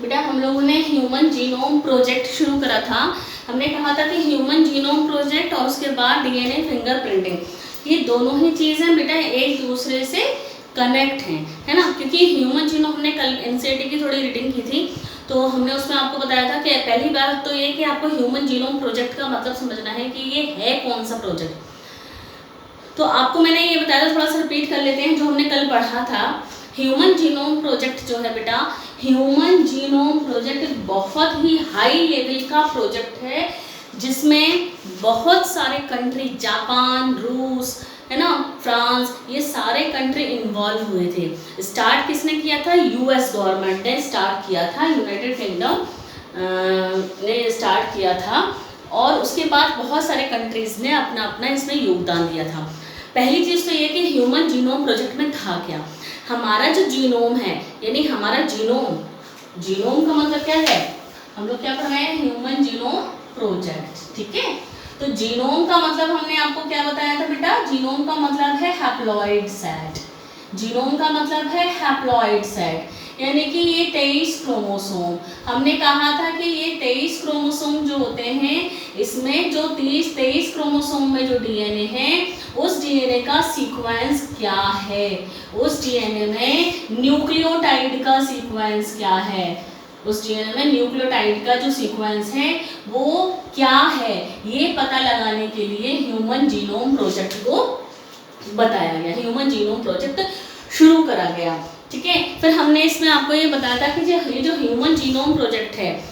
बेटा हम लोगों ने ह्यूमन जीनोम प्रोजेक्ट शुरू करा था। हमने कहा था कि ह्यूमन जीनोम प्रोजेक्ट और उसके बाद डीएनए फिंगरप्रिंटिंग, ये दोनों ही चीज़ें बेटा एक दूसरे से कनेक्ट हैं, है ना। क्योंकि ह्यूमन जीनोम हमने कल एनसीईआरटी की थोड़ी रीडिंग की थी, तो हमने उसमें आपको बताया था कि पहली बात तो ये कि आपको ह्यूमन जीनोम प्रोजेक्ट का मतलब समझना है कि ये है कौन सा प्रोजेक्ट। तो आपको मैंने ये बताया था, थोड़ा सा रिपीट कर लेते हैं जो हमने कल पढ़ा था। ह्यूमन जीनोम प्रोजेक्ट जो है बेटा, ह्यूमन जीनोम प्रोजेक्ट एक बहुत ही हाई लेवल का प्रोजेक्ट है जिसमें बहुत सारे कंट्री, जापान, रूस, है ना, फ्रांस, ये सारे कंट्री इन्वॉल्व हुए थे। स्टार्ट किसने किया था? यूएस गवर्नमेंट ने स्टार्ट किया था, यूनाइटेड किंगडम ने स्टार्ट किया था, और उसके बाद बहुत सारे कंट्रीज़ ने अपना अपना इसमें योगदान दिया था। पहली चीज़ तो ये कि ह्यूमन जीनोम प्रोजेक्ट में था क्या। हमारा जो जीनोम है, यानी हमारा जीनोम, जीनोम का मतलब क्या है, हम लोग क्या पढ़ रहे हैं, ह्यूमन जीनोम प्रोजेक्ट, ठीक है। तो जीनोम का मतलब हमने आपको क्या बताया था बेटा, जीनोम का मतलब है हैप्लॉइड सेट। जीनोम का मतलब है हैप्लॉइड सेट, यानी कि ये 23 क्रोमोसोम। हमने कहा था कि ये 23 क्रोमोसोम जो होते हैं, इसमें जो 23 क्रोमोसोम में जो डीएनए है, उस डीएनए का सीक्वेंस क्या है, उस डीएनए में न्यूक्लियोटाइड का सीक्वेंस क्या है, उस डीएनए में न्यूक्लियोटाइड का जो सीक्वेंस है वो क्या है, ये पता लगाने के लिए ह्यूमन जीनोम प्रोजेक्ट को बताया गया, ह्यूमन जीनोम प्रोजेक्ट शुरू करा गया, ठीक है। फिर हमने इसमें आपको ये बताया था कि ये जो ह्यूमन जीनोम प्रोजेक्ट है,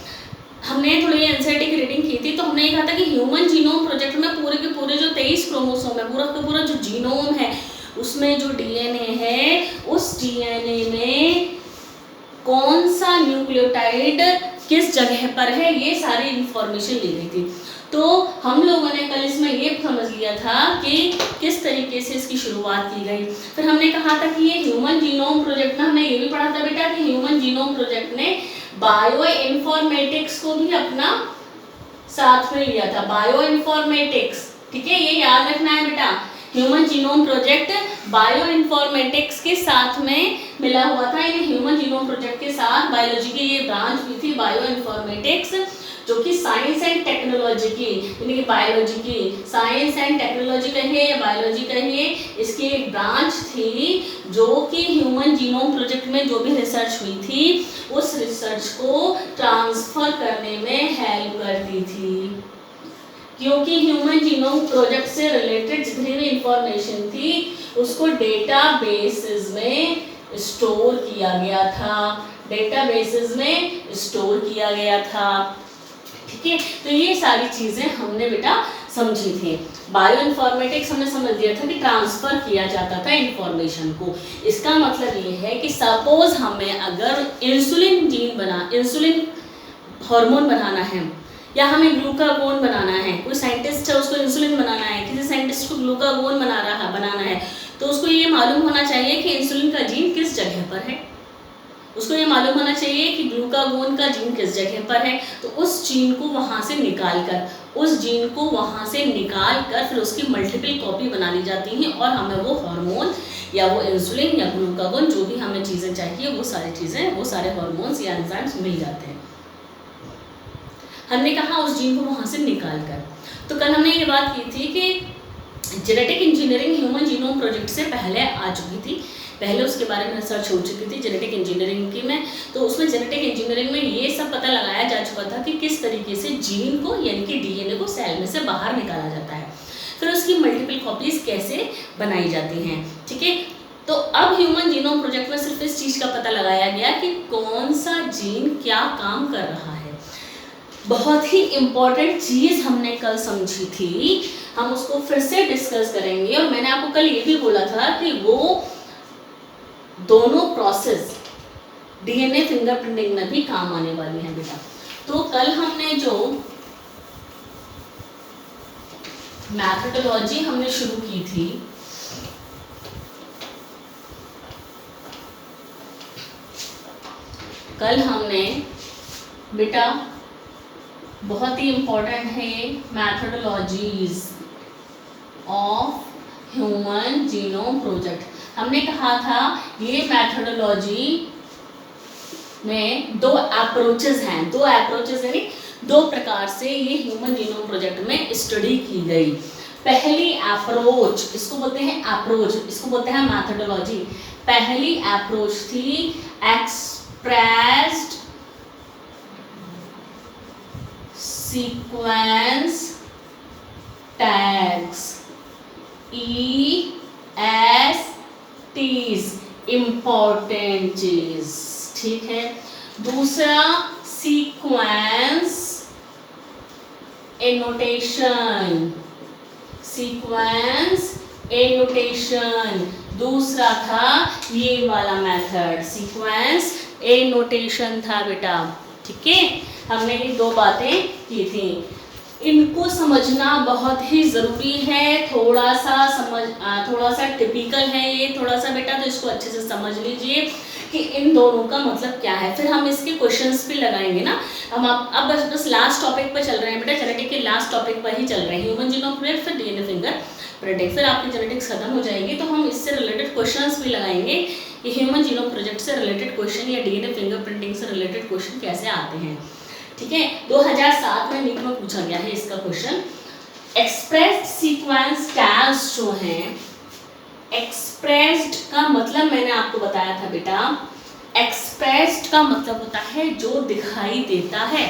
हमने थोड़ी एनसीईआरटी की रीडिंग की थी, तो हमने ये कहा था कि ह्यूमन जीनोम प्रोजेक्ट में पूरे के पूरे जो 23 क्रोमोसोम है, पूरा का पूरा जो जीनोम है, उसमें जो डीएनए है, उस डीएनए में कौन सा न्यूक्लियोटाइड किस जगह पर है, ये सारी इंफॉर्मेशन ली गई थी। तो हम लोगों ने कल इसमें ये समझ लिया था कि किस तरीके से इसकी शुरुआत की गई। फिर हमने कहा था कि ये ह्यूमन जीनोम प्रोजेक्ट में हमने ये भी पढ़ा था बेटा कि ह्यूमन जीनोम प्रोजेक्ट ने बायो इन्फॉर्मेटिक्स को भी अपना साथ में लिया था, बायो इन्फॉर्मेटिक्स, ठीक है, ये याद रखना है बेटा। Human genome project bio informatics के साथ में मिला हुआ था, यानी ह्यूमन जीनोम प्रोजेक्ट के साथ बायोलॉजी की ये ब्रांच भी थी, बायो इन्फॉर्मेटिक्स, जो कि साइंस एंड टेक्नोलॉजी की, यानी कि बायोलॉजी की, साइंस एंड टेक्नोलॉजी कहिए या बायोलॉजी कहिए, इसकी एक ब्रांच थी जो कि ह्यूमन जीनोम प्रोजेक्ट में जो भी रिसर्च हुई थी, उस रिसर्च को ट्रांसफर करने में हेल्प करती थी। क्योंकि ह्यूमन जीनोम प्रोजेक्ट से रिलेटेड जितनी भी इंफॉर्मेशन थी उसको डेटाबेसेस में स्टोर किया गया था, डेटाबेसेस में स्टोर किया गया था, ठीक है। तो ये सारी चीजें हमने बेटा समझी थी। बायो इन्फॉर्मेटिक्स हमने समझ लिया था कि ट्रांसफर किया जाता था इंफॉर्मेशन को। इसका मतलब ये है कि सपोज हमें अगर इंसुलिन इंसुलिन हार्मोन बनाना है, या हमें ग्लूकागोन बनाना है, कोई साइंटिस्ट है उसको इंसुलिन बनाना है, किसी साइंटिस्ट को ग्लूकागोन बनाना है, तो उसको ये मालूम होना चाहिए कि इंसुलिन का जीन किस जगह पर है, उसको ये मालूम होना चाहिए कि ग्लूकागोन का जीन किस जगह पर है। तो उस जीन को वहाँ से निकाल कर फिर उसकी मल्टीपल कॉपी बना ली जाती हैं, और हमें वो हार्मोन या वो इंसुलिन या ग्लूकागोन जो भी हमें चीज़ें चाहिए, वो सारी चीज़ें, वो सारे हार्मोन्स या एंजाइम्स मिल जाते हैं। हमने कहा उस जीन को वहाँ से निकाल कर। तो कल हमने ये बात की थी कि genetic engineering human genome project से पहले आ चुकी थी, पहले उसके बारे में रिसर्च हो चुकी थी जेनेटिक इंजीनियरिंग की में। तो उसमें जेनेटिक इंजीनियरिंग में ये सब पता लगाया जा चुका था कि किस तरीके से जीन को, यानी कि डीएनए को सेल में से बाहर निकाला जाता है, फिर उसकी मल्टीपल कॉपीज कैसे बनाई जाती हैं, ठीक है। तो अब ह्यूमन जीनोम प्रोजेक्ट में सिर्फ इस चीज़ का पता लगाया गया कि कौन सा जीन क्या काम कर रहा है। बहुत ही इम्पॉर्टेंट चीज़ हमने कल समझी थी, हम उसको फिर से डिस्कस करेंगे। और मैंने आपको कल ये भी बोला था कि वो दोनों प्रोसेस डीएनए फिंगरप्रिंटिंग में भी काम आने वाली है बेटा। तो कल हमने जो मैथडोलॉजी हमने शुरू की थी, कल हमने बेटा बहुत ही इम्पोर्टेंट है methodologies of human genome project. हमने कहा था ये मैथडोलॉजी में दो अप्रोचेस हैं, दो अप्रोचेस यानी दो प्रकार से ये ह्यूमन जीनोम प्रोजेक्ट में स्टडी की गई। पहली अप्रोच, इसको बोलते हैं अप्रोच, इसको बोलते हैं मैथडोलॉजी। पहली अप्रोच थी expressed sequence tags, ESTs, important चीज, ठीक है। दूसरा सीक्वेंस एनोटेशन, सीक्वेंस एनोटेशन, दूसरा था ये वाला मेथड सीक्वेंस एनोटेशन था बेटा, ठीक है। हमने ये दो बातें की थी, इनको समझना बहुत ही ज़रूरी है। थोड़ा सा टिपिकल है ये थोड़ा सा बेटा, तो इसको अच्छे से समझ लीजिए कि इन दोनों का मतलब क्या है। फिर हम इसके क्वेश्चंस भी लगाएंगे ना। हम अब बस लास्ट टॉपिक पर चल रहे हैं बेटा, जेनेटिक के लास्ट टॉपिक पर ही चल रहे हैं, ह्यूमन जीनोम प्रोजेक्ट, फिर डीएनए फिंगर प्रिंटिंग, फिर आपकी जेनेटिक्स खत्म हो जाएगी। तो हम इससे रिलेटेड क्वेश्चंस भी लगाएंगे कि ह्यूमन जीनोम प्रोजेक्ट से रिलेटेड क्वेश्चन या डीएनए फिंगर प्रिंटिंग से रिलेटेड क्वेश्चन कैसे आते हैं, ठीक है। 2007 में नीट में पूछा गया है इसका क्वेश्चन। एक्सप्रेस्ड सीक्वेंस टैग्स जो हैं, एक्सप्रेस्ड का मतलब मैंने आपको बताया था बेटा, एक्सप्रेस्ड का मतलब होता है जो दिखाई देता है,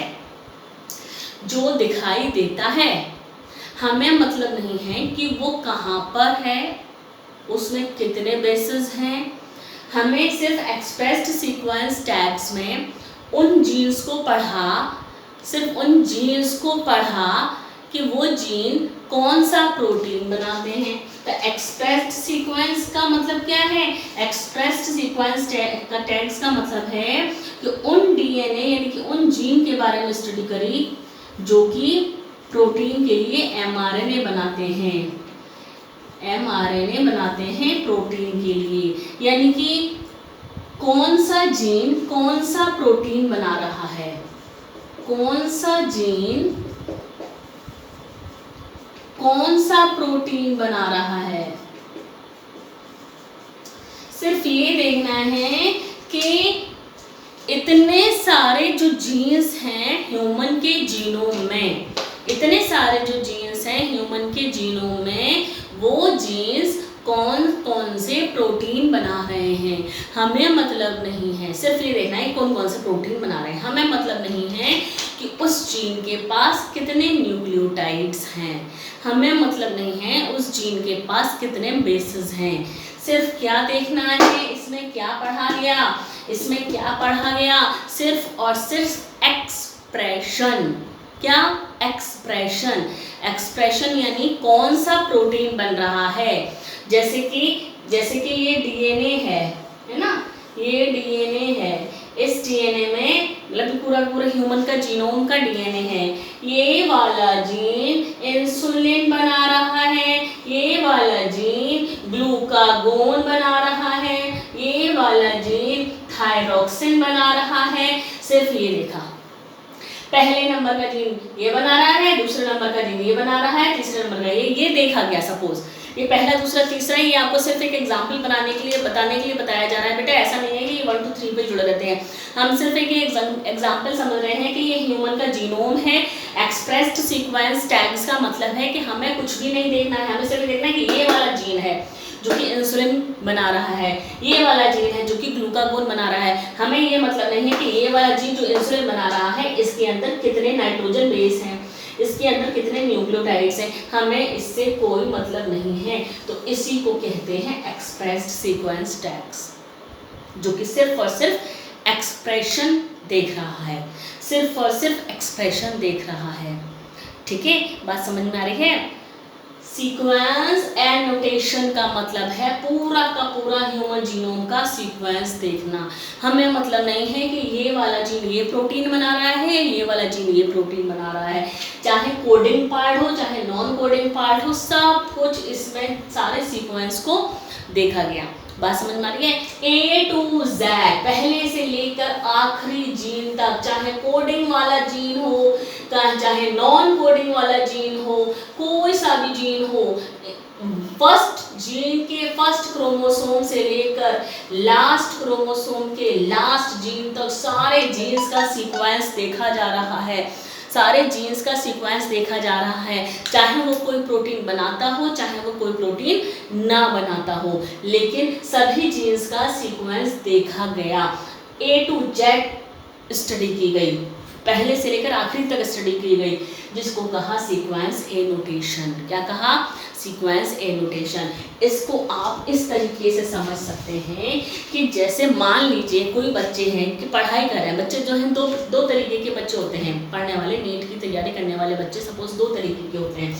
जो दिखाई देता है। हमें मतलब नहीं है कि वो कहाँ पर है, उसमें कितने बेसेस हैं। हमें सिर्फ एक्सप्रेस्ड सीक्वेंस टैग्स में उन जीन्स को पढ़ा, सिर्फ उन जीन्स को पढ़ा कि वो जीन कौन सा प्रोटीन बनाते हैं। तो एक्सप्रेस्ड सीक्वेंस का मतलब क्या है, एक्सप्रेस्ड सीक्वेंस का टैग्स का मतलब है कि उन डीएनए यानी कि उन जीन के बारे में स्टडी करी जो कि प्रोटीन के लिए एमआरएनए बनाते हैं, एमआरएनए बनाते हैं प्रोटीन के लिए। यानी कि कौन सा जीन कौन सा प्रोटीन बना रहा है, कौन सा जीन कौन सा प्रोटीन बना रहा है। सिर्फ ये देखना है कि इतने सारे जो जीन्स हैं ह्यूमन के जीनोम में, इतने सारे जो जीन्स हैं ह्यूमन के जीनोम में, वो जीन्स कौन कौन से प्रोटीन बना रहे हैं। हमें मतलब नहीं है, सिर्फ ये देखना है कौन कौन से प्रोटीन बना रहे हैं। हमें मतलब नहीं है कि उस जीन के पास कितने न्यूक्लियोटाइड्स हैं, हमें मतलब नहीं है उस जीन के पास कितने बेसेस हैं। सिर्फ क्या देखना है, इसमें क्या पढ़ा गया, इसमें क्या पढ़ा गया, सिर्फ और सिर्फ एक्सप्रेशन। क्या, एक्सप्रेशन। एक्सप्रेशन यानी कौन सा प्रोटीन बन रहा है। जैसे कि ये डीएनए है ना, ये डीएनए है, इस डीएनए में मतलब पूरा ह्यूमन का जीनोम का डीएनए है। ये वाला जीन इंसुलिन बना रहा है, ये वाला जीन ग्लूकागोन बना रहा है, ये वाला जीन थायरोक्सिन बना रहा है। सिर्फ ये देखा, पहले नंबर का जीन ये बना रहा है, दूसरे नंबर का जीन ये बना रहा है, तीसरे नंबर का ये देखा गया। सपोज ये पहला दूसरा तीसरा, ये आपको सिर्फ एक एग्जाम्पल बताने के लिए बताया जा रहा है बेटा। ऐसा नहीं है कि ये 1 2 3 पे जुड़े रहते हैं। हम सिर्फ एक एग्जाम्पल समझ रहे हैं कि ये ह्यूमन का जीनोम है। एक्सप्रेस्ड सीक्वेंस टैग्स का मतलब है कि हमें कुछ भी नहीं देखना है, हमें सिर्फ देखना है कि ये वाला जीन है जो कि इंसुलिन बना रहा है, ये वाला जीन है जो कि ग्लूकागोन बना रहा है। हमें ये मतलब नहीं है कि ये वाला जीन जो इंसुलिन बना रहा है इसके अंदर कितने नाइट्रोजन बेस हैं, इसके अंदर कितने न्यूक्लियोटाइड्स हैं, हमें इससे कोई मतलब नहीं है। तो इसी को कहते हैं एक्सप्रेस्ड सीक्वेंस टैग्स, जो कि सिर्फ और सिर्फ एक्सप्रेशन देख रहा है, सिर्फ और सिर्फ एक्सप्रेशन देख रहा है। ठीक है, बात समझ में आ रही है। सीक्वेंस एनोटेशन का मतलब है पूरा का पूरा ह्यूमन जीनोम का सीक्वेंस देखना। हमें मतलब नहीं है कि ये वाला जीन ये प्रोटीन बना रहा है, ये वाला जीन ये प्रोटीन बना रहा है। चाहे कोडिंग पार्ट हो चाहे नॉन कोडिंग पार्ट हो, सब कुछ इसमें सारे सीक्वेंस को देखा गया। बात समझ में आ रही है। A to Z पहले से लेकर आखिरी जीन तक, चाहे कोडिंग वाला जीन हो चाहे नॉन कोडिंग वाला जीन हो, कोई सा भी जीन हो, फर्स्ट जीन के फर्स्ट क्रोमोसोम से लेकर लास्ट क्रोमोसोम के लास्ट जीन तक सारे जीन्स का सीक्वेंस देखा जा रहा है, सारे जीन्स का सीक्वेंस देखा जा रहा है, चाहे वो कोई प्रोटीन बनाता हो चाहे वो कोई प्रोटीन ना बनाता हो, लेकिन सभी जीन्स का सीक्वेंस देखा गया। A to Z स्टडी की गई, पहले से लेकर आखिरी तक स्टडी की गई, जिसको कहा सीक्वेंस एनोटेशन। क्या कहा? Sequence annotation. इसको आप इस तरीके से समझ सकते हैं कि जैसे मान लीजिए कोई बच्चे हैं कि पढ़ाई कर रहे हैं, बच्चे जो हैं दो तरीके के बच्चे होते हैं पढ़ने वाले, नीट की तैयारी करने वाले बच्चे सपोज 2 तरीके के होते हैं।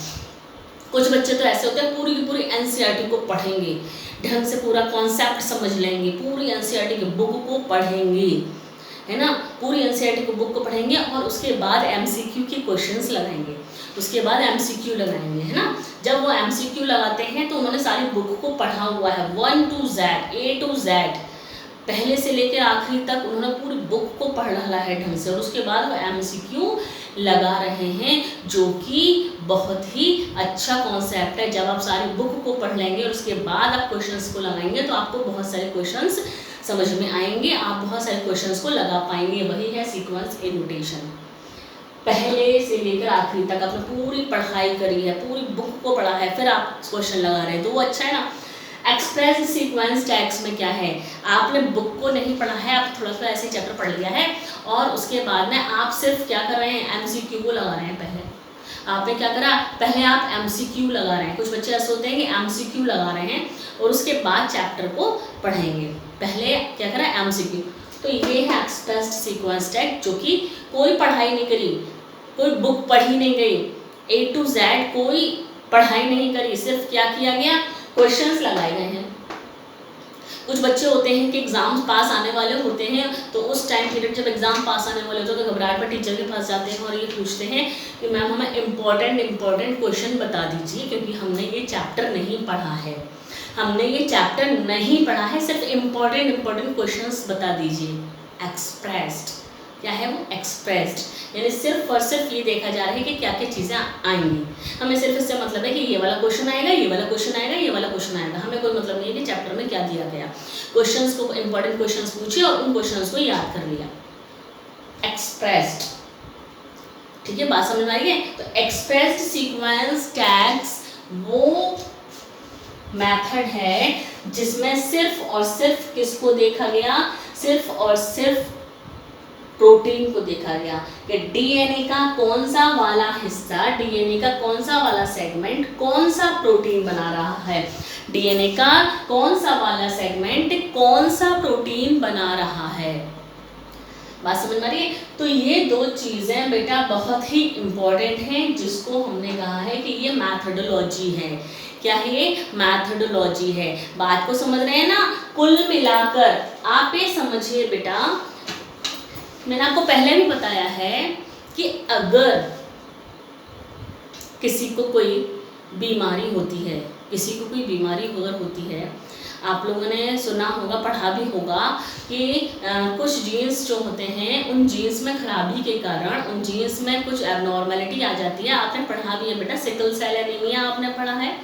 कुछ बच्चे तो ऐसे होते हैं पूरी की पूरी एनसीईआरटी को पढ़ेंगे, ढंग से पूरा कॉन्सेप्ट समझ लेंगे, पूरी एनसीईआरटी की बुक को पढ़ेंगे, है ना, पूरी एनसीईआरटी की बुक को पढ़ेंगे और उसके बाद एमसीक्यू के क्वेश्चंस लगाएंगे, उसके बाद एमसीक्यू लगाएंगे, है ना। जब वो एमसीक्यू लगाते हैं तो उन्होंने सारी बुक को पढ़ा हुआ है 1 to Z, A to Z, पहले से लेकर आखिरी तक उन्होंने पूरी बुक को पढ़ डाला है ढंग से, और उसके बाद वो एमसीक्यू लगा रहे हैं, जो कि बहुत ही अच्छा कॉन्सेप्ट है। जब आप सारी बुक को पढ़ लेंगे और उसके बाद आप क्वेश्चंस को लगाएंगे तो आपको बहुत सारे क्वेश्चंस समझ में आएंगे, आप बहुत सारे क्वेश्चंस को लगा पाएंगे। वही है सीक्वेंस एनोटेशन। पहले से लेकर आखिरी तक आपने पूरी पढ़ाई करी है, पूरी बुक को पढ़ा है, फिर आप क्वेश्चन लगा रहे हैं तो वो अच्छा है ना। एक्सप्रेस सीक्वेंस टैग्स में क्या है, आपने बुक को नहीं पढ़ा है, आप थोड़ा सा ऐसे चैप्टर पढ़ लिया है और उसके बाद में आप सिर्फ क्या कर रहे हैं, एमसीक्यू को लगा रहे हैं। पहले आपने क्या करा, पहले आप एमसीक्यू लगा रहे हैं। कुछ बच्चे ऐसे होते हैं कि एमसीक्यू लगा रहे हैं और उसके बाद चैप्टर को पढ़ेंगे, पहले क्या करा, एमसीक्यू। तो ये है एक्सप्रेस्ड सीक्वेंस टैग, जो कि कोई पढ़ाई नहीं करी, कोई बुक पढ़ी नहीं गई, A to Z कोई पढ़ाई नहीं करी, सिर्फ क्या किया गया, क्वेश्चंस लगाए गए हैं। कुछ बच्चे होते हैं कि एग्जाम पास आने वाले होते हैं तो उस टाइम पीरियड जब एग्जाम पास आने वाले होते हैं तो घबराहट में टीचर के पास जाते हैं और ये पूछते हैं कि मैम हमें इम्पोर्टेंट क्वेश्चन बता दीजिए, क्योंकि हमने ये चैप्टर नहीं पढ़ा है, हमने ये चैप्टर नहीं पढ़ा है, सिर्फ इम्पोर्टेंट क्वेश्चंस बता दीजिए। एक्सप्रेस्ड क्या है, वो एक्सप्रेस्ड, यानी सिर्फ और सिर्फ ये देखा जा रहा है कि क्या क्या चीज़ें आएंगी। हमें सिर्फ इससे मतलब है कि ये वाला क्वेश्चन आएगा, ये वाला क्वेश्चन आएगा, ये वाला क्वेश्चन आएगा, हमें कोई मतलब नहीं है कि चैप्टर में क्या दिया गया। क्वेश्चंस को, इंपॉर्टेंट क्वेश्चंस पूछे और उन क्वेश्चंस को याद कर लिया। एक्सप्रेस्ड, ठीक है, बात समझ में आई है। तो एक्सप्रेस्ड सीक्वेंस टैग्स वो मेथड है जिसमें सिर्फ और सिर्फ किसको देखा गया, सिर्फ और सिर्फ प्रोटीन को देखा गया कि डीएनए का कौन सा वाला हिस्सा, डीएनए का कौन सा वाला सेगमेंट कौन सा प्रोटीन बना रहा है, डीएनए का कौन सा वाला सेगमेंट कौन सा प्रोटीन बना रहा है। बात समझ में आ रही है। तो ये 2 चीज़ें बेटा बहुत ही इम्पोर्टेंट हैं, जिसको हमने कहा है कि ये मैथडोलॉजी है। क्या है ये, मैथडोलॉजी है। बात को समझ रहे हैं ना। कुल मिलाकर आप ये समझिए बेटा, मैंने आपको पहले भी बताया है कि अगर किसी को कोई बीमारी होती है, किसी को कोई बीमारी अगर होती है, आप लोगों ने सुना होगा, पढ़ा भी होगा कि कुछ जीन्स जो होते हैं उन जीन्स में खराबी के कारण उन जीन्स में कुछ एबनॉर्मेलिटी आ जाती है। आपने पढ़ा भी है बेटा, सिकल सेल एनीमिया आपने पढ़ा है,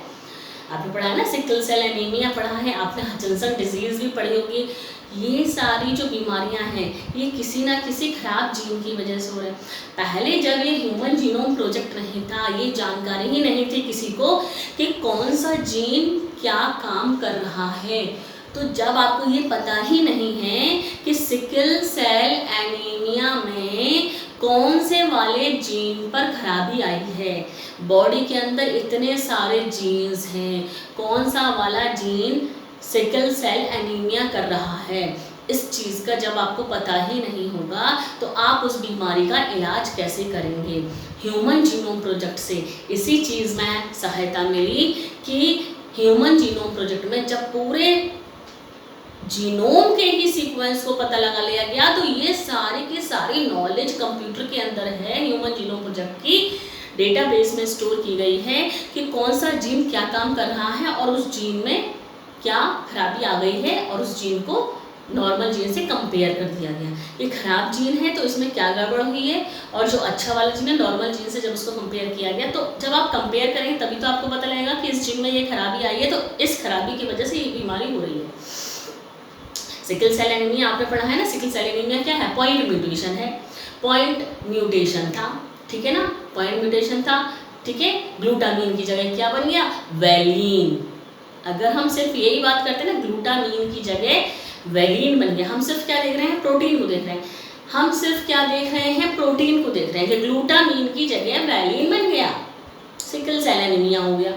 आपने पढ़ा है ना, सिकल सेल एनीमिया पढ़ा है आपने, हचिंसन डिजीज़ भी पढ़ी होगी। ये सारी जो बीमारियां हैं ये किसी ना किसी खराब जीन की वजह से हो रहे हैं। पहले जब ये ह्यूमन जीनोम प्रोजेक्ट नहीं था, ये जानकारी ही नहीं थी किसी को कि कौन सा जीन क्या काम कर रहा है। तो जब आपको ये पता ही नहीं है कि सिकल सेल एनीमिया में कौन से वाले जीन पर खराबी आई है, बॉडी के अंदर इतने सारे जीन्स हैं, कौन सा वाला जीन सिकल सेल एनीमिया कर रहा है, इस चीज़ का जब आपको पता ही नहीं होगा तो आप उस बीमारी का इलाज कैसे करेंगे। ह्यूमन जीनोम प्रोजेक्ट से इसी चीज़ में सहायता मिली कि ह्यूमन जीनोम प्रोजेक्ट में जब पूरे जीनोम के ही सीक्वेंस को पता लगा लिया गया तो ये सारी की सारी नॉलेज कंप्यूटर के अंदर है, ह्यूमन जीनोम प्रोजेक्ट की डेटाबेस में स्टोर की गई है कि कौन सा जीन क्या काम कर रहा है और उस जीन में क्या खराबी आ गई है और उस जीन को नॉर्मल जीन से कंपेयर कर दिया गया। ये खराब जीन है तो इसमें क्या गड़बड़ हुई है, और जो अच्छा वाला जीन है नॉर्मल जीन से जब उसको कंपेयर किया गया, तो जब आप कंपेयर करेंगे तभी तो आपको पता लगेगा कि इस जीन में ये खराबी आई है, तो इस खराबी की वजह से ये बीमारी हो रही है। सिकल सेल एनीमिया आपने पढ़ा है ना, सिकल सेल एनीमिया क्या है, पॉइंट म्यूटेशन है, पॉइंट म्यूटेशन था, ठीक है ना, पॉइंट म्यूटेशन था, ठीक है। ग्लूटामीन की जगह क्या बन गया, वैलीन। अगर हम सिर्फ यही बात करते हैं ना, ग्लूटामीन की जगह वैलीन बन गया। हम सिर्फ क्या देख रहे हैं, प्रोटीन को देख रहे हैं, हम सिर्फ क्या देख रहे हैं, प्रोटीन को देख रहे हैं कि ग्लूटामीन की जगह वैलीन बन गया, सिकल सेल एनीमिया हो गया।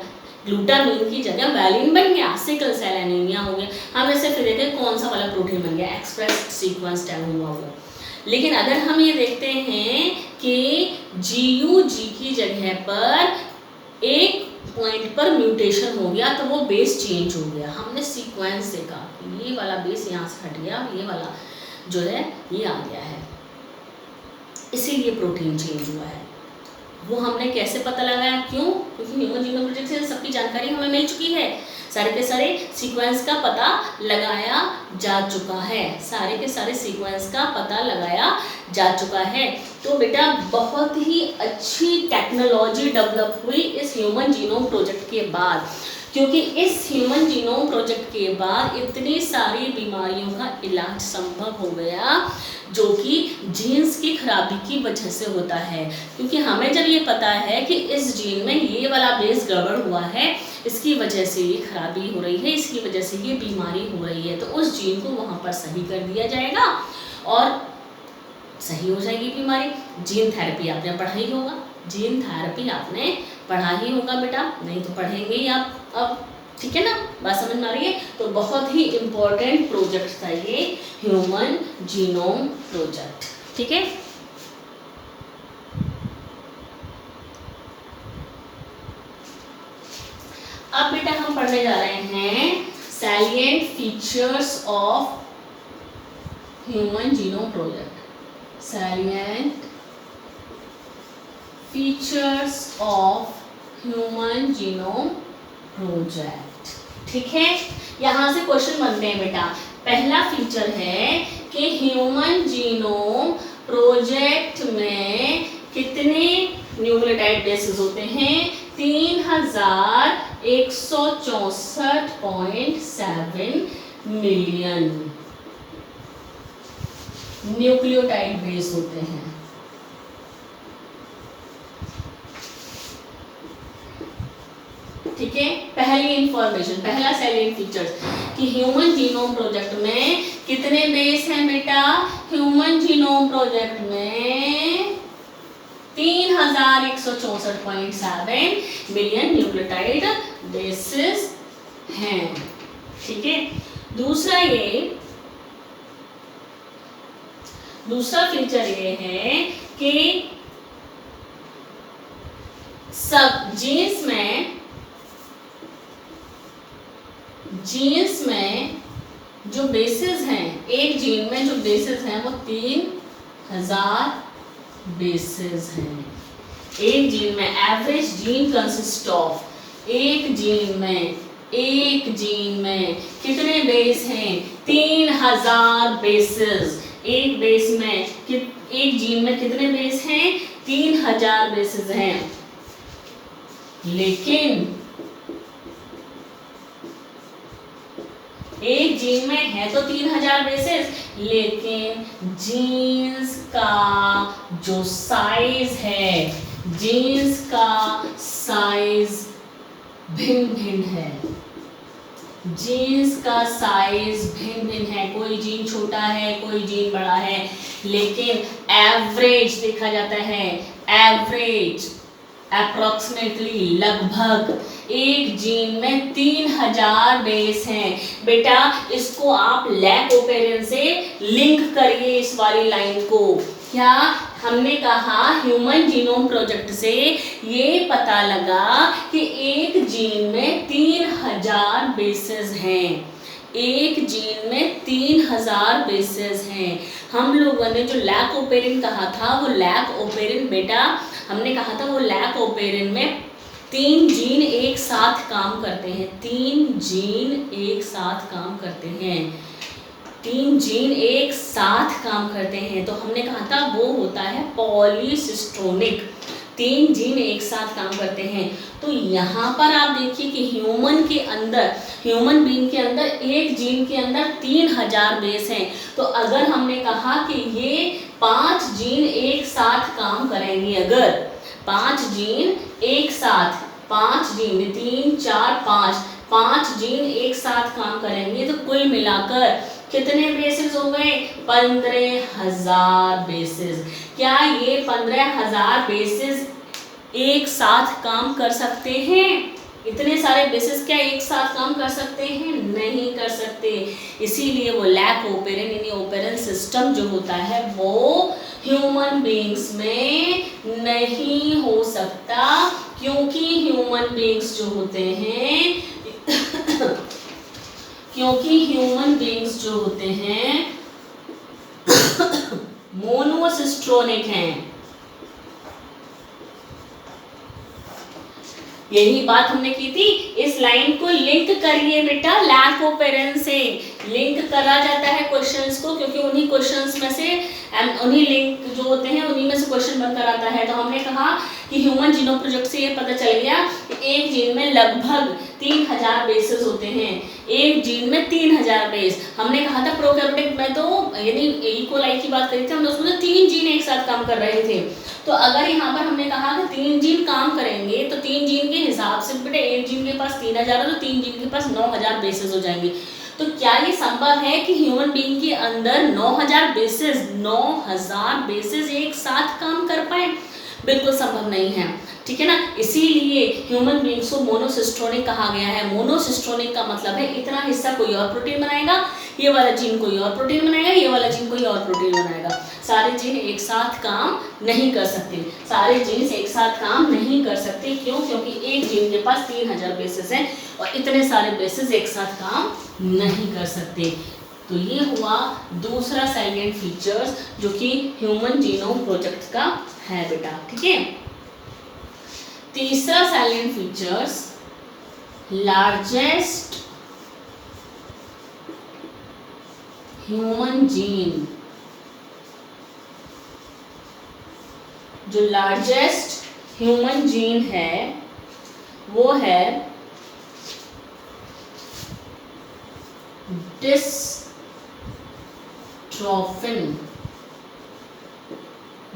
ग्लूटामीन की जगह वैलीन बन गया, सिकल सेल एनीमिया हो गया। हमने सिर्फ देखे कौन सा वाला प्रोटीन बन गया, एक्सप्रेस सीक्वेंस टैग हुआ वो। लेकिन अगर हम ये देखते हैं कि GUG की जगह पर एक पॉइंट पर म्यूटेशन हो गया तो वो बेस चेंज हो गया। हमने सीक्वेंस देखा कि ये वाला बेस यहाँ से हट गया, ये वाला जो है ये आ गया है, इसीलिए प्रोटीन चेंज हुआ है। वो हमने कैसे पता लगाया, क्यों, क्योंकि ह्यूमन जीनोम प्रोजेक्ट से सबकी जानकारी हमें मिल चुकी है, सारे के सारे सीक्वेंस का पता लगाया जा चुका है, सारे के सारे सीक्वेंस का पता लगाया जा चुका है। तो बेटा बहुत ही अच्छी टेक्नोलॉजी डेवलप हुई इस ह्यूमन जीनोम प्रोजेक्ट के बाद, क्योंकि इस ह्यूमन जीनोम प्रोजेक्ट के बाद इतनी सारी बीमारियों का इलाज संभव हो गया जो कि जीन्स की खराबी की वजह से होता है। क्योंकि हमें जब ये पता है कि इस जीन में ये वाला बेस गड़बड़ हुआ है, इसकी वजह से ये खराबी हो रही है, इसकी वजह से ये बीमारी हो रही है, तो उस जीन को वहाँ पर सही कर दिया जाएगा और सही हो जाएगी बीमारी। जीन थेरेपी आपने पढ़ा ही होगा, जीन थेरेपी आपने पढ़ा ही होगा बेटा, नहीं तो पढ़ेंगे ही आप अब, ठीक है ना, बात समझ में आ रही है। तो बहुत ही इम्पोर्टेंट प्रोजेक्ट था ये ह्यूमन जीनोम प्रोजेक्ट, ठीक है। अब बेटा हम पढ़ने जा रहे हैं salient features of human genome project, salient features of human genome project, ठीक है। यहाँ से क्वेश्चन बनते हैं बेटा। पहला फीचर है कि ह्यूमन जीनोम प्रोजेक्ट में कितने न्यूक्लियोटाइड बेसेस होते हैं, 3164.7 मिलियन न्यूक्लियोटाइड बेस होते हैं। ठीक है, पहली इंफॉर्मेशन, पहला सैलिएंट फीचर्स कि ह्यूमन जीनोम प्रोजेक्ट में कितने बेस हैं बेटा, ह्यूमन जीनोम प्रोजेक्ट में 3164.7 मिलियन न्यूक्लियोटाइड बेसेस हैं, ठीक है। दूसरा फीचर ये है कि सब जीन्स में जो बेसेस हैं, एक जीन में जो बेसेस हैं वो 3000 बेसेस हैं। एक जीन में एवरेज जीन कंसिस्ट ऑफ, एक जीन में कितने बेस हैं, 3000 बेसेस। एक जीन में कितने बेस हैं, 3000 बेसेस हैं। लेकिन एक जीन में है तो 3000 बेसेस, लेकिन जीन्स का जो साइज है, जीन्स का साइज भिन्न भिन्न है, जीन्स का साइज भिन्न भिन्न है। कोई जीन छोटा है, कोई जीन बड़ा है, लेकिन एवरेज देखा जाता है, एवरेज अप्रोक्सीमेटली लगभग एक जीन में 3000 बेस हैं। बेटा इसको आप लैक ओपेरियन से लिंक करिए इस वाली लाइन को। क्या हमने कहा, ह्यूमन जीनोम प्रोजेक्ट से ये पता लगा कि एक जीन में 3000 बेसेस हैं, एक जीन में 3000 बेसेस हैं। हम लोगों ने जो लैक ओपेरिन कहा था, वो लैक ओपेरिन बेटा हमने कहा था, वो लैक ओपेरिन में 3 जीन एक साथ काम करते हैं, 3 जीन एक साथ काम करते हैं। 3 जीन एक साथ काम करते हैं, तो हमने कहा था वो होता है पॉलीसिस्टोनिक। 3 जीन एक साथ काम करते हैं। तो यहाँ पर आप देखिए कि ह्यूमन बीइंग के अंदर एक जीन के अंदर 3000 बेस हैं। तो अगर हमने कहा कि ये 5 जीन एक साथ काम करेंगे, अगर 5 जीन एक साथ, 5 जीन 3 4 5 जीन एक साथ काम करेंगे, तो कुल मिलाकर कितने बेसिस हो गए? 15,000 बेसिस। क्या ये 15,000 बेसिस एक साथ काम कर सकते हैं? इतने सारे बेसिस क्या एक साथ काम कर सकते हैं? नहीं कर सकते। इसीलिए वो लैक ओपेरन यानी ओपेरन सिस्टम जो होता है वो ह्यूमन बीइंग्स में नहीं हो सकता, क्योंकि ह्यूमन बीइंग्स जो होते हैं मोनोसिस्ट्रोनिक हैं। यही बात हमने की थी। इस लाइन को लिंक करिए बेटा, लैक ओपेरन से लिंक करा जाता है क्वेश्चंस को, क्योंकि उन्हीं क्वेश्चंस में से, उन्हीं लिंक जो होते हैं उन्हीं में से क्वेश्चन बनकर आता है। तो हमने कहा कि ह्यूमन जीनोम प्रोजेक्ट से ये पता चल गया कि एक जीन में लगभग 3000 बेसेस होते हैं। एक जीन में 3000 बेस। हमने कहा था प्रोकैरियोटिक में तो यानी ई कोलाई की बात करी थी हमने, उसमें तो 3 जीन एक साथ काम कर रहे थे। तो अगर यहाँ पर हमने कहा कि 3 जीन काम करेंगे, तो 3 जीन के हिसाब से बेटा एक जीन के पास 3000 है, तो 3 जीन के पास 9000 बेसेस हो जाएंगे। तो क्या ये संभव है कि ह्यूमन बीइंग के अंदर 9000 बेसेस एक साथ काम कर पाए? बिल्कुल संभव नहीं है, ठीक है ना। इसीलिए ह्यूमन बीइंग्स को मोनोसिस्ट्रोनिक कहा गया है। मोनोसिस्ट्रोनिक का मतलब है इतना हिस्सा कोई और प्रोटीन बनाएगा, ये वाला जीन कोई और प्रोटीन बनाएगा, ये वाला जीन कोई और प्रोटीन बनाएगा। सारे जीन एक साथ काम नहीं कर सकते। सारे जीन्स एक साथ काम नहीं कर सकते। क्यों? क्योंकि एक जीन के पास 3000 बेसिस हैं और इतने सारे बेसिस एक साथ काम नहीं कर सकते। तो ये हुआ दूसरा साइलेंट फीचर्स जो कि ह्यूमन जीनोम प्रोजेक्ट का है बेटा, ठीक है। तीसरा salient features, largest human gene. जो लार्जेस्ट ह्यूमन जीन है वो है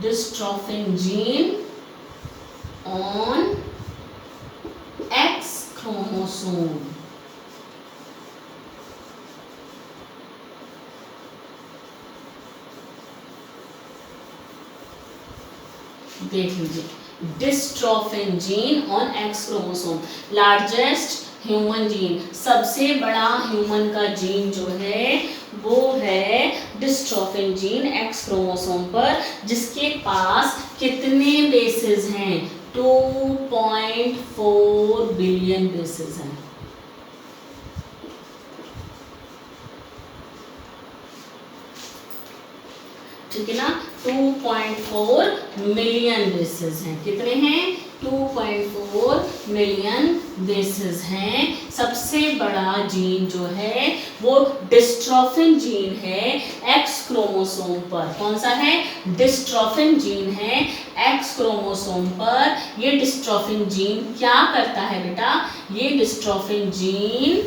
dystrophin gene on X chromosome. देख लीजिए, dystrophin gene on X chromosome. Largest human gene, सबसे बड़ा ह्यूमन का जीन जो है वो है डिस्ट्रोफिन जीन X क्रोमोसोम पर, जिसके पास कितने बेसेस हैं? 2.4 बिलियन बेसेस हैं। ठीक है ना, 2.4 मिलियन बेसेस हैं। कितने हैं? 2.4 मिलियन बेसेस हैं। सबसे बड़ा जीन जो है वो डिस्ट्रोफिन जीन है X क्रोमोसोम पर। कौन सा है? डिस्ट्रोफिन जीन है X क्रोमोसोम पर। ये डिस्ट्रोफिन जीन क्या करता है बेटा? ये डिस्ट्रोफिन जीन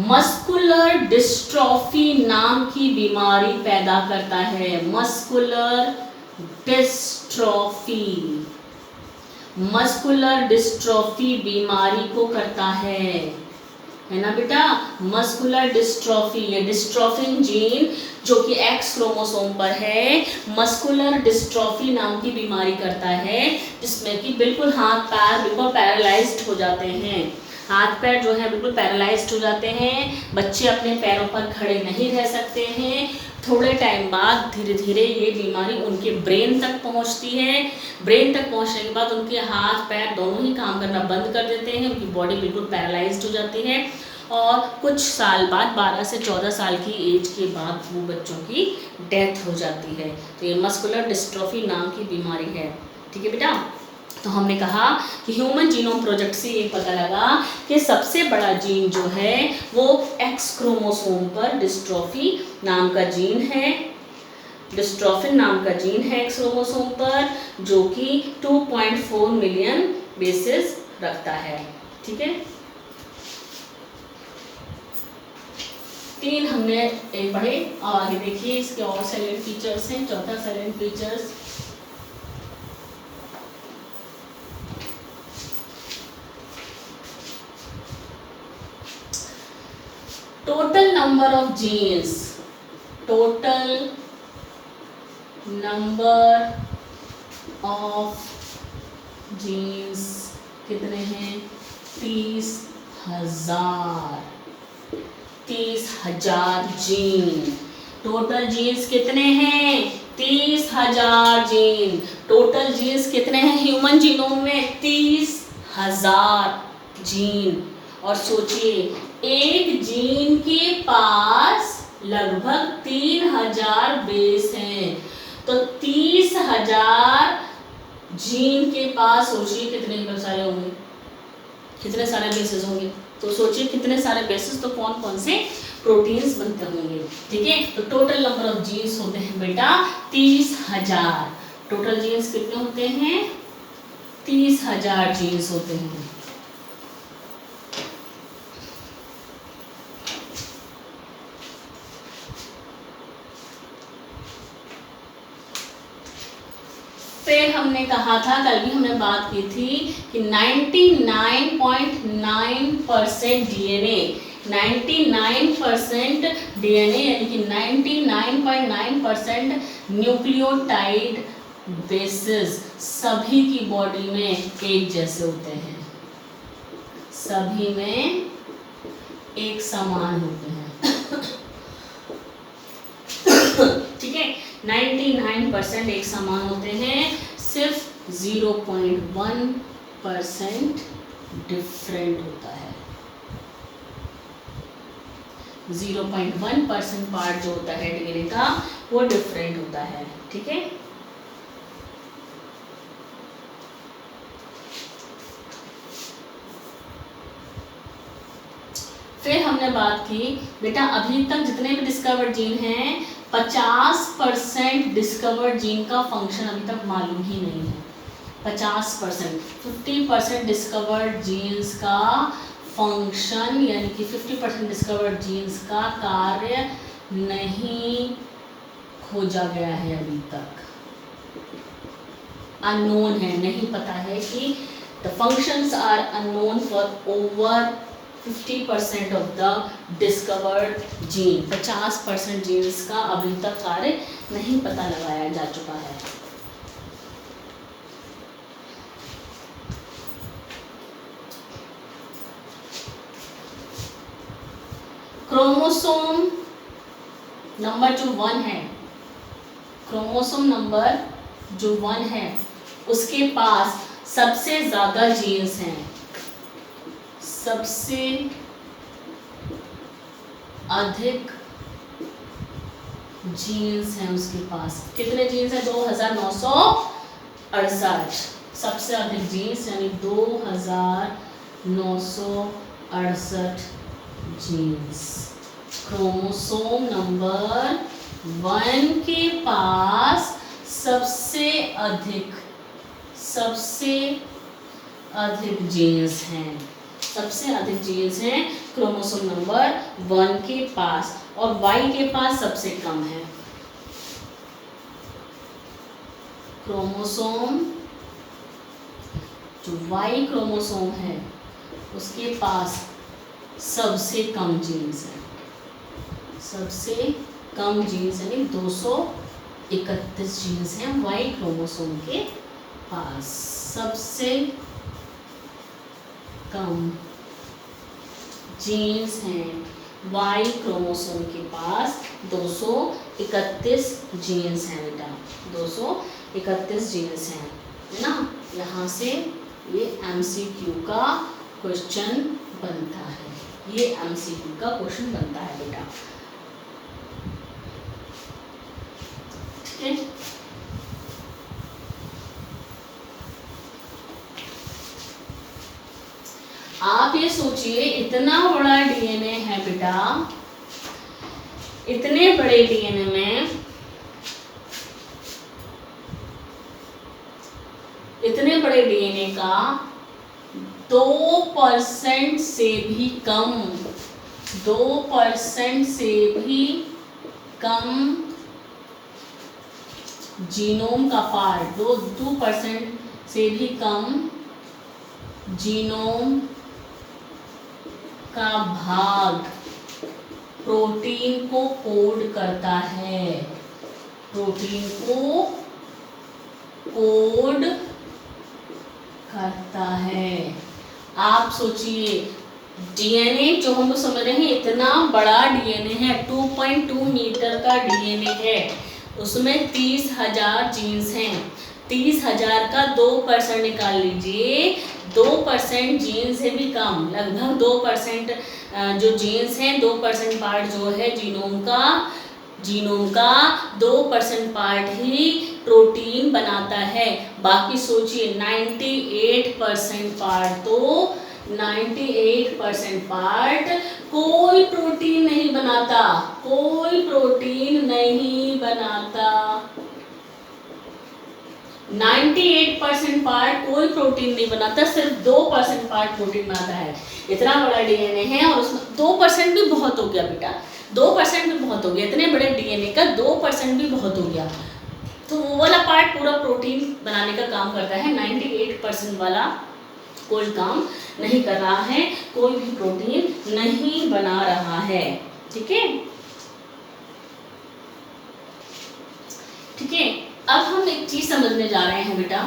मस्कुलर डिस्ट्रॉफी नाम की बीमारी पैदा करता है। मस्कुलर डिस्ट्रॉफी बीमारी को करता है ना बेटा। मस्कुलर डिस्ट्रॉफी, ये डिस्ट्रोफिन जीन जो कि X क्रोमोसोम पर है, मस्कुलर डिस्ट्रॉफी नाम की बीमारी करता है, जिसमें कि बिल्कुल हाथ पैर बिल्कुल पैरालाइज्ड हो जाते हैं। हाथ पैर जो है बिल्कुल पैरालाइज्ड हो जाते हैं। बच्चे अपने पैरों पर खड़े नहीं रह सकते हैं। थोड़े टाइम बाद धीरे धीरे ये बीमारी उनके ब्रेन तक पहुंचती है। ब्रेन तक पहुंचने के बाद उनके हाथ पैर दोनों ही काम करना बंद कर देते हैं। उनकी बॉडी बिल्कुल पैरालाइज्ड हो जाती है और कुछ साल बाद 12 से 14 साल की एज के बाद वो बच्चों की डेथ हो जाती है। तो ये मस्कुलर डिस्ट्रॉफी नाम की बीमारी है, ठीक है बेटा। तो हमने कहा कि ह्यूमन जीनोम प्रोजेक्ट से ये पता लगा कि सबसे बड़ा जीन जो है वो एक्स क्रोमोसोम पर डिस्ट्रॉफी नाम का जीन है, डिस्ट्रोफिन नाम का जीन है एक्स क्रोमोसोम पर, जो कि 2.4 मिलियन बेसेस रखता है। ठीक है, 3 हमने एक पढ़े। अब आगे देखिए इसके और साइलेंट फीचर्स हैं। चौथा silent features, total number of genes, total number of genes कितने हैं? 30,000, 30,000 जीन। टोटल जीन्स कितने हैं? 30,000 जीन। टोटल जीन्स कितने हैं ह्यूमन जीनोम में? 30,000 जीन। और सोचिए एक जीन के पास लगभग 3,000 बेस हैं, तो 30,000 जीन के पास सोचिए कितने सारे होंगे, कितने सारे बेसिस होंगे। तो सोचिए कितने सारे बेसिस, तो कौन कौन से प्रोटीन्स बनते होंगे। ठीक है, तो टोटल नंबर ऑफ जीन्स होते हैं बेटा 30,000। टोटल जीन्स कितने होते हैं? 30,000 जीन्स होते हैं। फिर हमने कहा था, कल भी हमने बात की थी कि 99.9% डीएनए, 99% डीएनए यानी कि 99.9% न्यूक्लियोटाइड बेसिस सभी की बॉडी में एक जैसे होते हैं, सभी में एक समान होते हैं। ठीक है, 99% एक समान होते हैं, सिर्फ 0.1% डिफरेंट होता है। 0.1% पार्ट जो होता है डीएनए का वो डिफरेंट होता है। ठीक है, फिर हमने बात की बेटा अभी तक जितने भी डिस्कवर्ड जीन हैं 50% डिस्कवर्ड जीन का फंक्शन अभी तक मालूम ही नहीं है। 50%, 50% डिस्कवर्ड जीन्स का फंक्शन यानी कि 50% डिस्कवर्ड जीन्स का कार्य नहीं खोजा गया है अभी तक, अननोन है, नहीं पता है कि the functions are unknown for over 50% of the discovered gene. 50% genes का अभी तक कार्य नहीं पता लगाया जा चुका है। क्रोमोसोम नंबर जो 1 है, क्रोमोसोम नंबर जो 1 है उसके पास सबसे ज़्यादा जीन्स हैं, सबसे अधिक जीन्स हैं उसके पास। कितने जीन्स हैं? 2,968 सबसे अधिक जीन्स यानी 2,968 जीन्स। क्रोमोसोम नंबर 1 के पास सबसे अधिक जीन्स हैं, सबसे अधिक जीन्स हैं क्रोमोसोम नंबर 1 के पास, और Y के पास सबसे कम है। क्रोमोसोम जो Y क्रोमोसोम है उसके पास सबसे कम जीन्स है, सबसे कम जीन्स यानी 231 जीन्स हैं Y क्रोमोसोम के पास। सबसे कम जीन्स हैं Y क्रोमोसोम के पास, 231 जीन्स हैं बेटा, 231 जीन्स हैं ना। यहाँ से ये MCQ का क्वेश्चन बनता है, ये MCQ का क्वेश्चन बनता है बेटा। ठीक है, ये सोचिए, इतना बड़ा डीएनए है बेटा, इतने बड़े डीएनए में, इतने बड़े डीएनए का 2% से भी कम, 2% से भी कम जीनोम का पार्ट, 2% से भी कम जीनोम का भाग प्रोटीन को कोड करता है, प्रोटीन को कोड करता है। आप सोचिए, डीएनए जो हम लोग समझ रहे हैं, इतना बड़ा डीएनए है, 2.2 मीटर का डीएनए है, उसमें 30,000 जीन्स हैं। 30,000 का 2% निकाल लीजिए, 2% जीन्स से भी कम, लगभग 2% जो जीन्स हैं, 2% पार्ट जो है जीनोम का 2% पार्ट ही प्रोटीन बनाता है। बाकी सोचिए 98% पार्ट, तो 98% पार्ट कोई प्रोटीन नहीं बनाता, कोई प्रोटीन नहीं बनाता। 98% पार्ट कोई प्रोटीन नहीं बनाता, सिर्फ 2% पार्ट प्रोटीन बनाता है। इतना बड़ा डीएनए है और उसमें 2% भी बहुत हो गया बेटा, 2% भी बहुत हो गया, इतने बड़े डीएनए का 2% भी बहुत हो गया। तो वो वाला पार्ट पूरा प्रोटीन बनाने का काम करता है, 98% वाला कोई काम नहीं कर रहा है, कोई भी प्रोटीन नहीं बना रहा है। ठीक है, ठीक है। अब हम एक चीज समझने जा रहे हैं बेटा,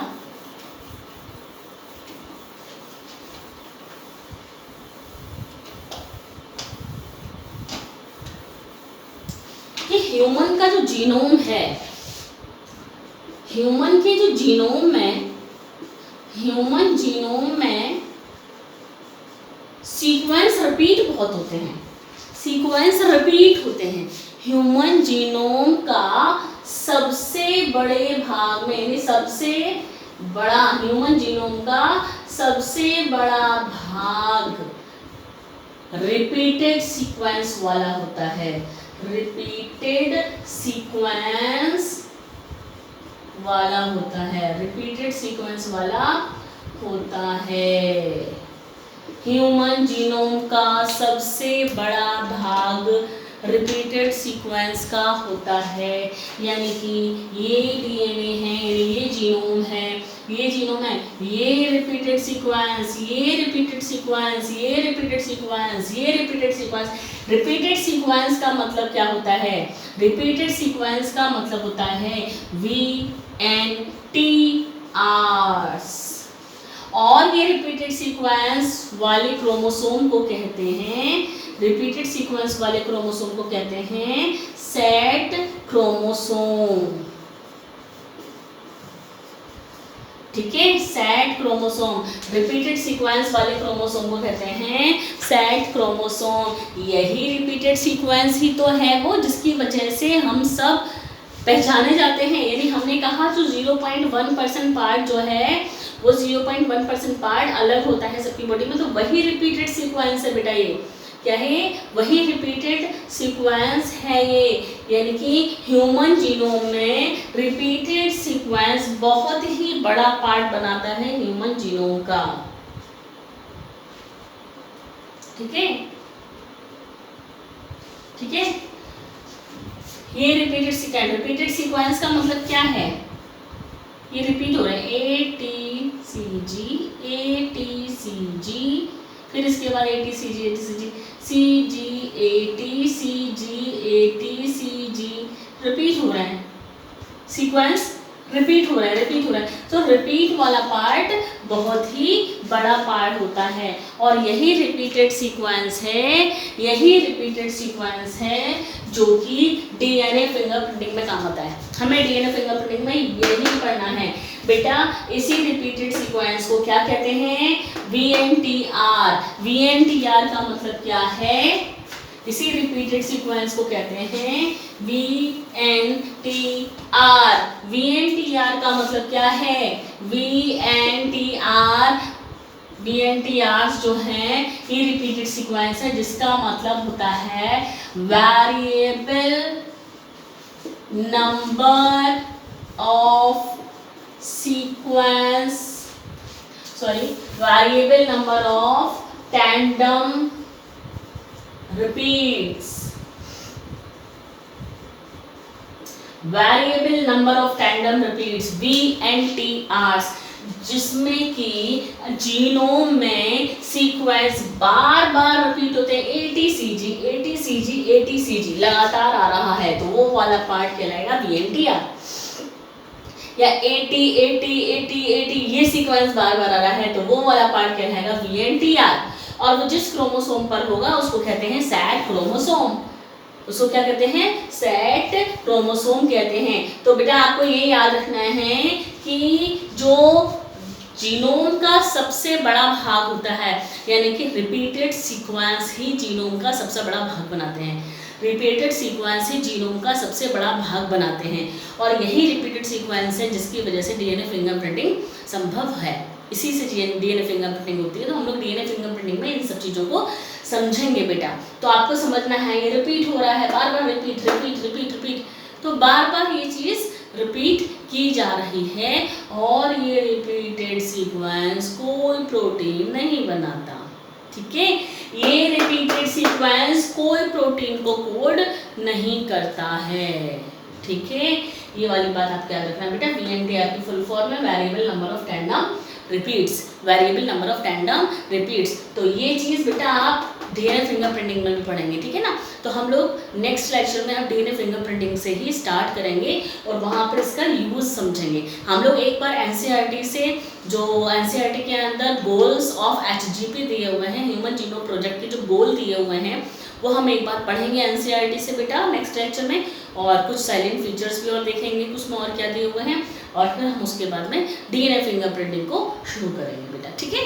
कि ह्यूमन का जो जीनोम है, ह्यूमन के जो जीनोम में, ह्यूमन जीनोम में सीक्वेंस रिपीट बहुत होते हैं, सीक्वेंस रिपीट होते हैं। ह्यूमन जीनोम का सबसे बड़े भाग में, यानी सबसे बड़ा, ह्यूमन जीनोम का सबसे बड़ा भाग रिपीटेड सीक्वेंस वाला होता है, रिपीटेड सीक्वेंस वाला होता है, रिपीटेड सीक्वेंस वाला होता है। ह्यूमन जीनोम का सबसे बड़ा भाग रिपीटेड सीक्वेंस का होता है, यानी कि ये डीएनए है, ये जीनोम है, ये जीनोम है, ये रिपीटेड सीक्वेंस, ये रिपीटेड सीक्वेंस, ये रिपीटेड सीक्वेंस, ये रिपीटेड सीक्वेंस। रिपीटेड सीक्वेंस का मतलब क्या होता है? रिपीटेड सीक्वेंस का मतलब होता है VNTRs, और ये रिपीटेड सीक्वेंस वाले क्रोमोसोम को कहते हैं, रिपीटेड सीक्वेंस वाले क्रोमोसोम को कहते हैं सेट क्रोमोसोम। ठीक है, सेट क्रोमोसोम, रिपीटेड सीक्वेंस वाले क्रोमोसोम को कहते हैं सेट क्रोमोसोम। यही रिपीटेड सीक्वेंस ही तो है वो जिसकी वजह से हम सब पहचाने जाते हैं। यानी हमने कहा जो 0.1% पार्ट जो है वो 0.1% पार्ट अलग होता है सबकी बॉडी में, तो वही रिपीटेड सीक्वेंस है बेटा। ये क्या है? वही रिपीटेड सीक्वेंस है ये। यानी कि ह्यूमन जीनोम में रिपीटेड सीक्वेंस बहुत ही बड़ा पार्ट बनाता है ह्यूमन जीनोम का। ठीक है, ठीक है। ये रिपीटेड सीक्वेंस का मतलब क्या है? ये रिपीट हो रहा है ATCG, फिर इसके बाद ATCG, CG, रिपीट हो रहा है, सीक्वेंस रिपीट हो रहा है। तो रिपीट वाला पार्ट बहुत ही बड़ा पार्ट होता है, और यही रिपीटेड सीक्वेंस है जो कि डीएनए फिंगरप्रिंटिंग में काम आता है। हमें डीएनए फिंगरप्रिंटिंग में यही पढ़ना है बेटा। इसी रिपीटेड सीक्वेंस को क्या कहते हैं? VNTR का मतलब क्या है? इसी रिपीटेड सीक्वेंस को कहते हैं VNTR का मतलब क्या है? VNTR VNTRs जो हैं ये रिपीटेड सीक्वेंस है, जिसका मतलब होता है variable number of sequence, variable number of tandem repeats, variable number of tandem repeats VNTRs, जिसमें कि जीनोम में सीक्वेंस बार बार रिपीट होते हैं, ATCG ATCG ATCG लगातार आ रहा है, तो वो वाला पार्ट कहलाएगा VNTR। या 80 80 80 80 ये सीक्वेंस बार बार आ रहा है, तो वो वाला पार्ट कहलाएगा VNTR। और वो जिस क्रोमोसोम पर होगा उसको कहते हैं सेट क्रोमोसोम, उसको क्या कहते हैं, सेट क्रोमोसोम कहते हैं। तो बेटा आपको ये याद रखना है कि जो जीनोम का सबसे बड़ा भाग होता है, यानी कि रिपीटेड सीक्वेंस ही जीनोम का सबसे बड़ा भाग बनाते हैं, रिपीटेड सीक्वेंस ही जीनोम का सबसे बड़ा भाग बनाते हैं। और यही रिपीटेड सीक्वेंस है जिसकी वजह से डीएनए फिंगरप्रिंटिंग संभव है, इसी से डीएनए फिंगरप्रिंटिंग होती है। तो हम लोग डीएनए फिंगरप्रिंटिंग में इन सब चीज़ों को समझेंगे बेटा। तो आपको समझना है ये रिपीट हो रहा है, बार बार रिपीट रिपीट रिपीट रिपीट, तो बार बार ये चीज़ रिपीट की जा रही है, और ये रिपीटेड सीक्वेंस कोई प्रोटीन नहीं बनाता, ठीक है। ये रिपीटेड सीक्वेंस कोई प्रोटीन को कोड नहीं करता है, ठीक है। ये वाली बात आप याद रखना बेटा। VNTR की फुल फॉर्म है variable number of tandem repeats, variable number of tandem repeats. तो ये चीज़ बेटा आप डीएनए फिंगरप्रिंटिंग में भी पढ़ेंगे, ठीक है ना। तो हम लोग नेक्स्ट लेक्चर में अब डीएनए फिंगरप्रिंटिंग से ही स्टार्ट करेंगे और वहाँ पर इसका यूज़ समझेंगे। हम लोग एक बार एनसीईआरटी से, जो एनसीईआरटी के अंदर गोल्स ऑफ HGP दिए हुए हैं, ह्यूमन जीनोम प्रोजेक्ट के जो गोल दिए हुए हैं, वो हम एक बार पढ़ेंगे एनसीईआरटी से बेटा नेक्स्ट लेक्चर में, और कुछ साइलेंट फीचर्स भी और देखेंगे उसमें और क्या दिए हुए हैं, और फिर हम उसके बाद में डीएनए फिंगरप्रिंटिंग को शुरू करेंगे बेटा, ठीक है।